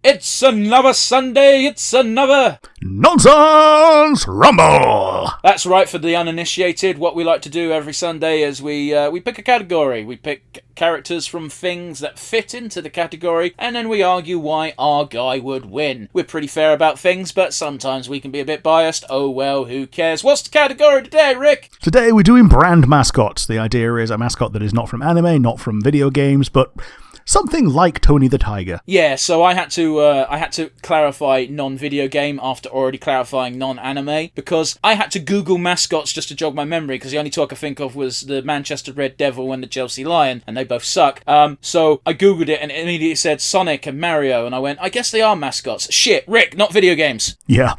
It's another Sunday, it's another Nonsense Rumble! That's right, for the uninitiated, what we like to do every Sunday is we pick a category. We pick characters from things that fit into the category, and then we argue why our guy would win. We're pretty fair about things, but sometimes we can be a bit biased. Oh well, who cares? What's the category today, Rick? Today we're doing brand mascots. The idea is a mascot that is not from anime, not from video games, but something like Tony the Tiger. Yeah, so I had to clarify non-video game after already clarifying non-anime, because I had to Google mascots just to jog my memory, because the only two I could think of was the Manchester Red Devil and the Chelsea Lion, and they both suck. So I Googled it, and it immediately said Sonic and Mario, and I went, I guess they are mascots. Shit, Rick, not video games. Yeah.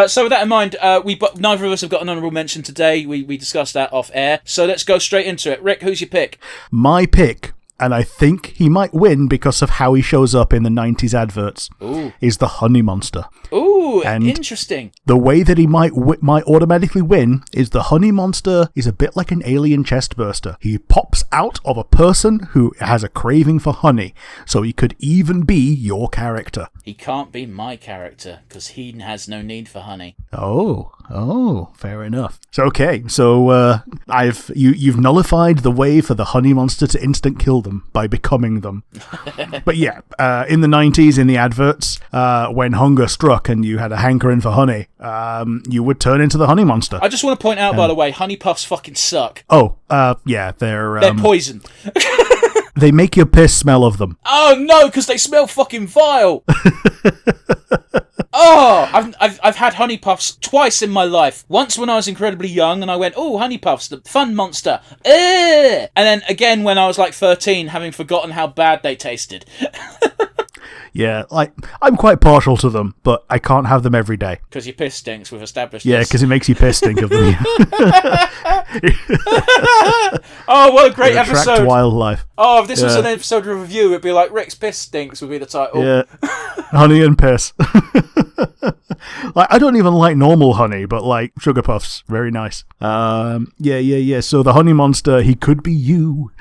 So with that in mind, neither of us have got an honourable mention today. We discussed that off air, so let's go straight into it. Rick, who's your pick? My pick, and I think he might win because of how he shows up in the 90s adverts, is the Honey Monster. Ooh, and interesting. The way that he might automatically win is the Honey Monster is a bit like an alien chestburster. He pops out of a person who has a craving for honey, so he could even be your character. He can't be my character, because he has no need for honey. Oh, fair enough. So you've nullified the way for the Honey Monster to instant kill them by becoming them. But yeah, in the 90s, in the adverts, when hunger struck and you had a hankering for honey, you would turn into the Honey Monster. I just want to point out, by the way, honey puffs fucking suck. Yeah, they're poison. They make your piss smell of them. Oh no, because they smell fucking vile. I've had honey puffs twice in my life. Once when I was incredibly young and I went, oh, honey puffs, the fun monster. And then again when I was like 13, having forgotten how bad they tasted. Yeah, I'm quite partial to them, but I can't have them every day. Because your piss stinks, we've established this. Yeah, because it makes you piss stink of them. Oh, what a great episode. Attract wildlife. Oh, if this was an episode review, it'd be like, Rick's piss stinks would be the title. Yeah, honey and piss. I don't even like normal honey, but like sugar puffs, very nice. Yeah. So the Honey Monster, he could be you.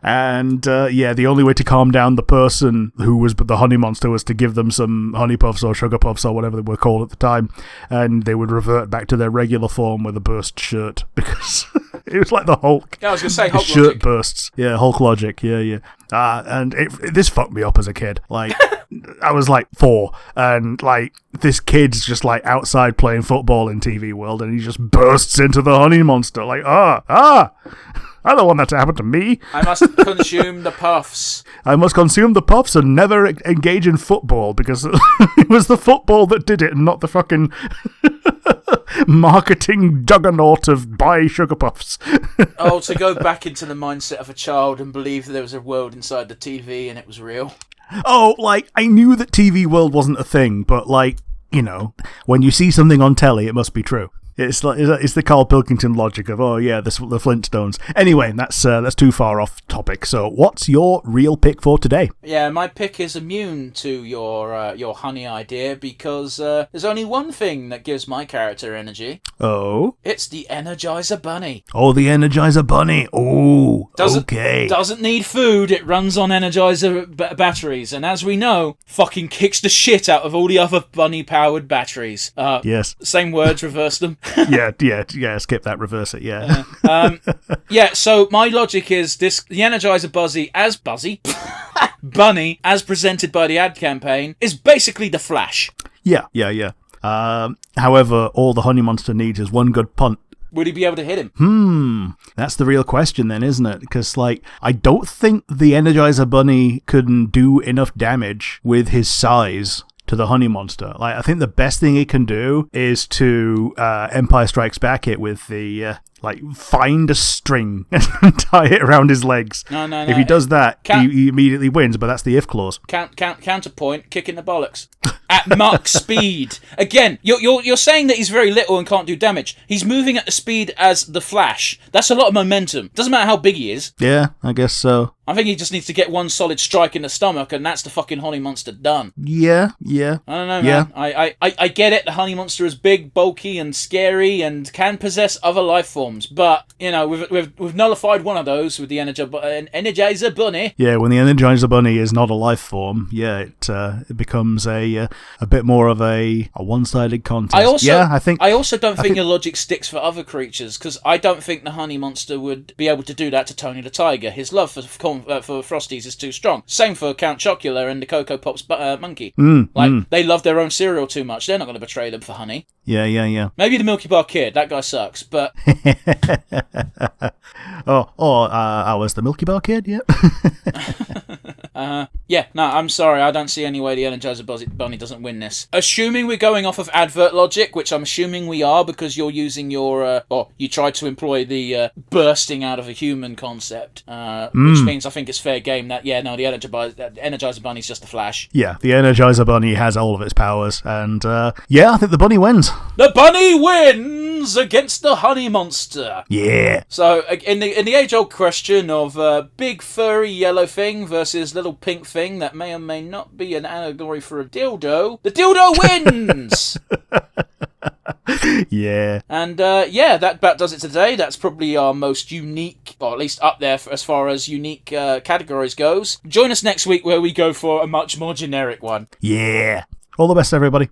And the only way to calm down the person who was the Honey Monster was to give them some honey puffs or sugar puffs or whatever they were called at the time, and they would revert back to their regular form with a burst shirt, because it was like the Hulk. Yeah, I was going to say Hulk shirt logic. Bursts. Yeah, Hulk logic. Yeah. And this fucked me up as a kid. Like, I was like 4, and like this kid's just like outside playing football in TV World, and he just bursts into the Honey Monster. Like, I don't want that to happen to me. I must consume the puffs. I must consume the puffs and never engage in football, because it was the football that did it and not the fucking marketing juggernaut of buy sugar puffs. To go back into the mindset of a child and believe that there was a world inside the TV and it was real. I knew that TV World wasn't a thing, but when you see something on telly, it must be true. It's the Carl Pilkington logic of, the Flintstones. Anyway, that's too far off topic. So what's your real pick for today? Yeah, my pick is immune to your honey idea, because there's only one thing that gives my character energy. Oh? It's the Energizer Bunny. Oh, the Energizer Bunny. Oh, okay. Doesn't need food. It runs on Energizer batteries. And as we know, fucking kicks the shit out of all the other bunny-powered batteries. Yes. Same words, reverse them. yeah, skip that, reverse it, yeah. So my logic is the Energizer Bunny, as presented by the ad campaign, is basically the Flash. Yeah. However, all the Honey Monster needs is one good punt. Would he be able to hit him? That's the real question then, isn't it? Because, I don't think the Energizer Bunny can do enough damage with his size to the Honey Monster. I think the best thing it can do is to Empire Strikes Back it with the find a string and tie it around his legs. No. If he does that, he immediately wins, but that's the if clause. Counterpoint, kick in the bollocks. At Mach speed. Again, you're saying that he's very little and can't do damage. He's moving at the speed as the Flash. That's a lot of momentum. Doesn't matter how big he is. Yeah, I guess so. I think he just needs to get one solid strike in the stomach, and that's the fucking honey monster done. Yeah. I don't know, man. I get it. The honey monster is big, bulky, and scary, and can possess other life forms. But we've nullified one of those with the Energizer Bunny. Yeah, when the Energizer Bunny is not a life form, it becomes a bit more of a one-sided contest. I also don't think your logic sticks for other creatures, because I don't think the honey monster would be able to do that to Tony the Tiger. His love for Frosties is too strong. Same for Count Chocula and the Coco Pops monkey. They love their own cereal too much. They're not going to betray them for honey. Yeah. Maybe the Milky Bar Kid. That guy sucks, but... was the Milky Bar Kid, yeah. I'm sorry, I don't see any way the Energizer Bunny doesn't win this. Assuming we're going off of advert logic, which I'm assuming we are, because you're using your, you tried to employ the bursting out of a human concept, which means I think it's fair game that, the Energizer Bunny's just a Flash. Yeah, the Energizer Bunny has all of its powers, and, I think the bunny wins. The bunny wins against the honey monster. Yeah. So, in the age-old question of big furry yellow thing versus little pink thing that may or may not be an allegory for a dildo, the dildo wins! Yeah. And that about does it today. That's probably our most unique, or at least up there as far as unique categories goes. Join us next week where we go for a much more generic one. Yeah. All the best, everybody.